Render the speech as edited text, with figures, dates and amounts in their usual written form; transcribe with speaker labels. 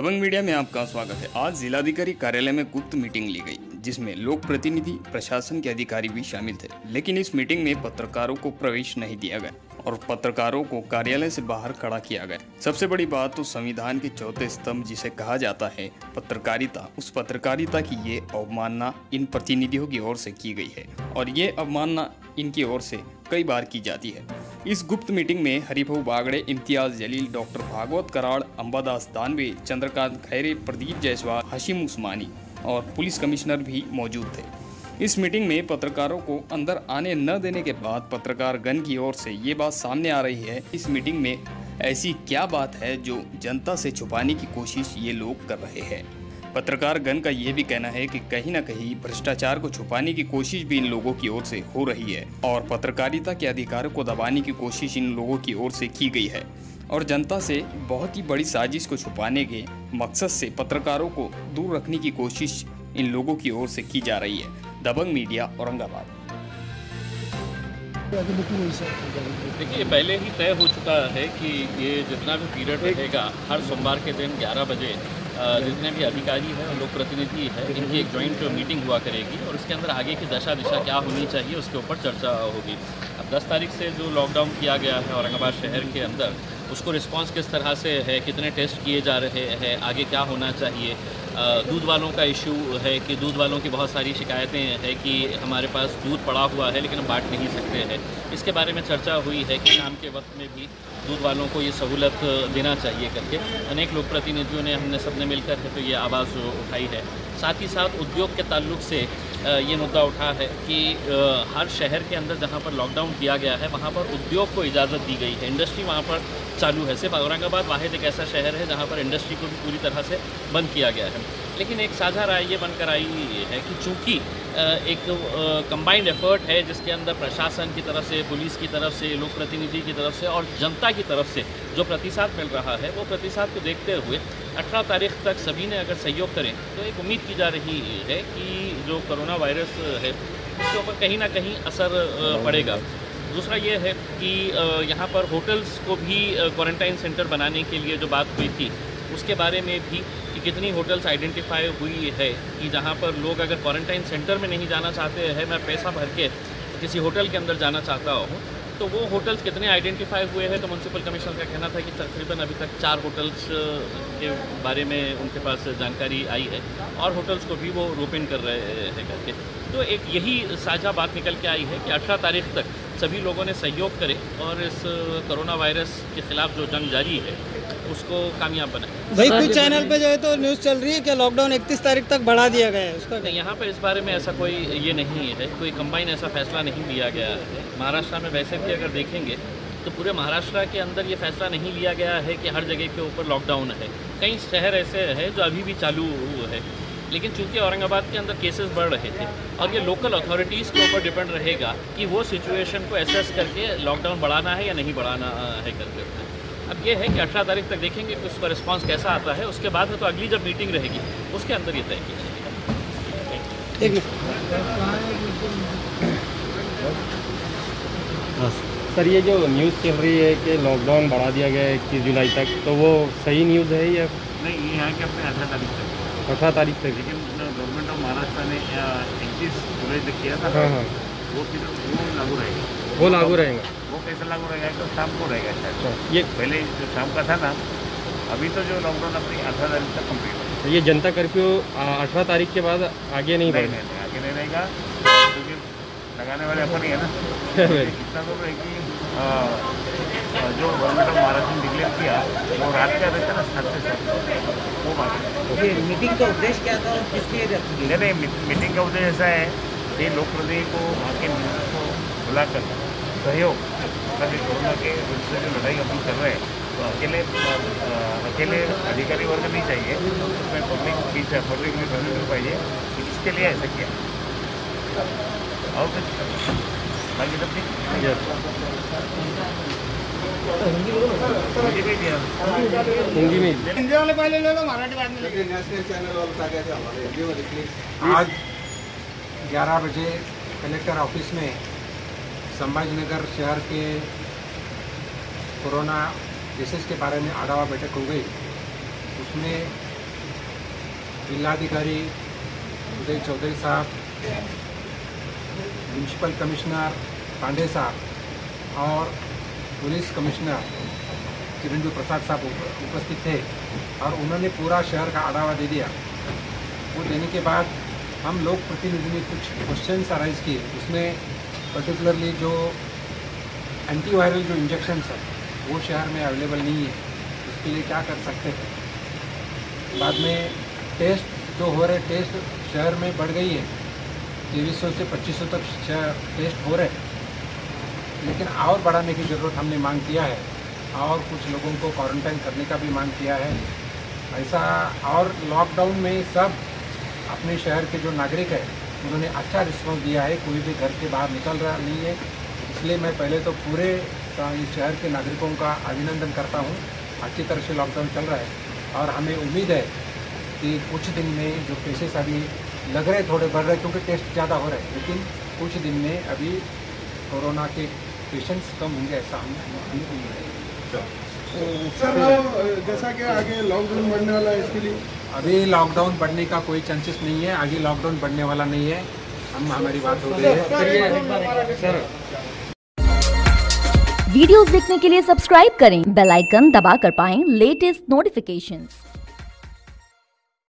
Speaker 1: दबंग media में आपका स्वागत है। आज जिलाधिकारी कार्यालय में गुप्त मीटिंग ली गई, जिसमें लोक प्रतिनिधि, प्रशासन के अधिकारी भी शामिल थे। लेकिन इस मीटिंग में पत्रकारों को प्रवेश नहीं दिया गया और पत्रकारों को कार्यालय से बाहर खड़ा किया गया। सबसे बड़ी बात तो संविधान के चौथे स्तंभ जिसे कहा जाता है पत्रकारिता, उस पत्रकारिता की ये अवमानना इन प्रतिनिधियों की ओर से की गई है और ये अवमानना इनकी ओर से कई बार की जाती है। इस गुप्त मीटिंग में हरिभाऊ बागड़े, इम्तियाज जलील, डॉक्टर भागवत कराड़, अंबादास दानवे, चंद्रकांत खैरे, प्रदीप जायसवाल, हशीम उस्मानी और पुलिस कमिश्नर भी मौजूद थे। इस मीटिंग में पत्रकारों को अंदर आने न देने के बाद पत्रकार गण की ओर से ये बात सामने आ रही है, इस मीटिंग में ऐसी क्या बात है जो जनता से छुपाने की कोशिश ये लोग कर रहे हैं। पत्रकार गण का ये भी कहना है कि कहीं न कहीं भ्रष्टाचार को छुपाने की कोशिश भी इन लोगों की ओर से हो रही है और पत्रकारिता के अधिकारों को दबाने की कोशिश इन लोगों की ओर से की गई है और जनता से बहुत ही बड़ी साजिश को छुपाने के मकसद से पत्रकारों को दूर रखने की कोशिश इन लोगों की ओर से की जा रही है। दबंग मीडिया, औरंगाबाद।
Speaker 2: देखिए, पहले ही तय हो चुका है कि ये जितना भी पीरियड रहेगा, हर सोमवार के दिन 11 बजे जितने भी अधिकारी हैं और लोक प्रतिनिधि है, इनकी एक जॉइंट मीटिंग हुआ करेगी और इसके अंदर आगे की दशा दिशा क्या होनी चाहिए उसके ऊपर चर्चा होगी। अब 10 तारीख से जो लॉकडाउन किया गया है औरंगाबाद शहर के अंदर, उसको रिस्पांस किस तरह से है, कितने टेस्ट किए जा रहे हैं, आगे क्या होना चाहिए। दूध वालों का इशू है कि दूध वालों की बहुत सारी शिकायतें हैं कि हमारे पास दूध पड़ा हुआ है लेकिन हम बांट नहीं सकते हैं। इसके बारे में चर्चा हुई है कि शाम के वक्त में भी दूध वालों को ये सहूलत देना चाहिए करके अनेक लोक प्रतिनिधियों ने, हमने सबने मिलकर है तो ये आवाज़ उठाई है। साथ ही साथ उद्योग के ताल्लुक से ये मुद्दा उठा है कि हर शहर के अंदर जहाँ पर लॉकडाउन किया गया है वहाँ पर उद्योग को इजाज़त दी गई है, इंडस्ट्री वहाँ पर चालू है। सिर्फ औरंगाबाद वाहिद एक ऐसा शहर है जहाँ पर इंडस्ट्री को भी पूरी तरह से बंद किया गया है। लेकिन एक साझा राय ये बनकर आई है कि चूँकि एक कंबाइंड एफर्ट है जिसके अंदर प्रशासन की तरफ से, पुलिस की तरफ से, लोक प्रतिनिधि की तरफ से और जनता की तरफ से जो प्रतिसाद मिल रहा है, वो प्रतिसाद को देखते हुए 18 तारीख तक सभी ने अगर सहयोग करें तो एक उम्मीद की जा रही है कि जो कोरोना वायरस है उसके ऊपर कहीं ना कहीं असर पड़ेगा। दूसरा ये है कि यहाँ पर होटल्स को भी क्वारंटाइन सेंटर बनाने के लिए जो बात हुई थी उसके बारे में भी कि कितनी होटल्स आइडेंटिफाई हुई है कि जहाँ पर लोग अगर क्वारंटाइन सेंटर में नहीं जाना चाहते हैं, मैं पैसा भर के किसी होटल के अंदर जाना चाहता हूँ, तो वो होटल्स कितने आइडेंटिफाई हुए हैं। तो म्यूनसिपल कमिश्नर का कहना था कि तकरीबन अभी तक 4 होटल्स के बारे में उनके पास जानकारी आई है और होटल्स को भी वो रोपिन कर रहे हैं करके। तो एक यही साझा बात निकल के आई है कि 18 तारीख तक सभी लोगों ने सहयोग करें और इस कोरोना वायरस के खिलाफ जो जंग जारी है उसको कामयाब बनाए।
Speaker 3: भाई कुछ चैनल पे जो है तो न्यूज़ चल रही है कि लॉकडाउन 31 तारीख तक बढ़ा दिया गया है, उसका
Speaker 2: यहाँ पर इस बारे में ऐसा कोई ये नहीं है, कोई कंबाइन ऐसा फैसला नहीं लिया गया है। महाराष्ट्र में वैसे भी अगर देखेंगे तो पूरे महाराष्ट्र के अंदर ये फैसला नहीं लिया गया है कि हर जगह के ऊपर लॉकडाउन है। कई शहर ऐसे हैं जो अभी भी चालू है, लेकिन चूंकि औरंगाबाद के अंदर केसेस बढ़ रहे थे और ये लोकल अथॉरिटीज़ के ऊपर डिपेंड रहेगा कि वो सिचुएशन को एसेस करके लॉकडाउन बढ़ाना है या नहीं बढ़ाना है करके। अब ये है कि 18 तारीख तक देखेंगे कि उसका रिस्पांस कैसा आता है, उसके बाद में तो अगली जब मीटिंग रहेगी उसके अंदर ये तय की जाएगी।
Speaker 4: सर, ये जो न्यूज़ चल रही है कि लॉकडाउन बढ़ा दिया गया है 21 जुलाई तक, तो वो सही न्यूज़ है या
Speaker 5: नहीं? ये यहाँ के अपने 18 तारीख तक
Speaker 4: 18 तारीख तक,
Speaker 5: लेकिन गवर्नमेंट ऑफ महाराष्ट्र ने 31 जुलाई तक किया था।
Speaker 4: हाँ हाँ,
Speaker 5: वो लागू रहेगा।
Speaker 4: वो लागू रहेगा।
Speaker 5: वो कैसे लागू रहेगा? तो शाम को रहेगा शायद।
Speaker 4: ये
Speaker 5: पहले जो शाम का था ना, अभी तो जो लॉकडाउन अपनी 18 तारीख तक कम्प्लीट है।
Speaker 4: ये जनता कर्फ्यू 18 तारीख के बाद आगे नहीं बढ़ेगा?
Speaker 5: नहीं, आगे नहीं रहेगा क्योंकि लगाने वाले अपन ही है ना। इतना तो है कि जो गवर्नमेंट ऑफ महाराष्ट्र ने डिक्लेयर किया वो रात का रहता है ना 7 से 7, वो बात है।
Speaker 3: मीटिंग का उद्देश्य क्या था और किस लिए रखी गई?
Speaker 5: नहीं, मीटिंग का उद्देश्य ऐसा है कि लोक प्रतिनिधि को आके को बुलाकर सहयोग, ताकि कोरोना के विरुद्ध जो लड़ाई हम कर रहे हैं तो अकेले अधिकारी वर्ग नहीं चाहिए, उसमें पब्लिक भी प्रतिनिधि चाहिए। इसके लिए ऐसा किया और कुछ बाकी सब ठीक।
Speaker 4: हिंदी में
Speaker 6: आज 11 बजे कलेक्टर ऑफिस में संभाजीनगर शहर के कोरोना केसेस के बारे में आढावा बैठक हो गई। उसमें जिलाधिकारी उदय चौधरी साहब, म्यूनसिपल कमिश्नर पांडे साहब और पुलिस कमिश्नर चिरंजीव प्रसाद साहब उपस्थित थे और उन्होंने पूरा शहर का आढ़ावा दे दिया। वो देने के बाद हम लोग प्रतिनिधि ने कुछ क्वेश्चंस अराइज किए। उसमें पर्टिकुलरली जो एंटीवायरल जो इंजेक्शन्स है वो शहर में अवेलेबल नहीं है, उसके लिए क्या कर सकते हैं। बाद में टेस्ट जो हो रहे टेस्ट शहर में बढ़ गई है, 2300 से 2500 तक टेस्ट हो रहे हैं, लेकिन और बढ़ाने की ज़रूरत हमने मांग किया है और कुछ लोगों को क्वारंटाइन करने का भी मांग किया है ऐसा। और लॉकडाउन में सब अपने शहर के जो नागरिक है उन्होंने अच्छा रिस्पॉन्स दिया है, कोई भी घर के बाहर निकल रहा नहीं है। इसलिए मैं पहले तो पूरे इस शहर के नागरिकों का अभिनंदन करता हूँ। अच्छी तरह से लॉकडाउन चल रहा है और हमें उम्मीद है कि कुछ दिन में जो केसेस अभी लग रहे थोड़े बढ़ रहे क्योंकि टेस्ट ज़्यादा हो रहे हैं, लेकिन कुछ दिन में अभी कोरोना के पेशेंट्स कम होंगे ऐसा हमें उम्मीद है।
Speaker 7: सर जैसा कि आगे लॉकडाउन बढ़ने वाला है, इसके लिए
Speaker 6: अभी लॉकडाउन बढ़ने का कोई चांसेस नहीं है, आगे लॉकडाउन बढ़ने वाला नहीं है। हमारी बात हो रही है सर।
Speaker 8: वीडियोस देखने के लिए सब्सक्राइब करें, बेल आइकन दबाकर पाएं लेटेस्ट नोटिफिकेशंस।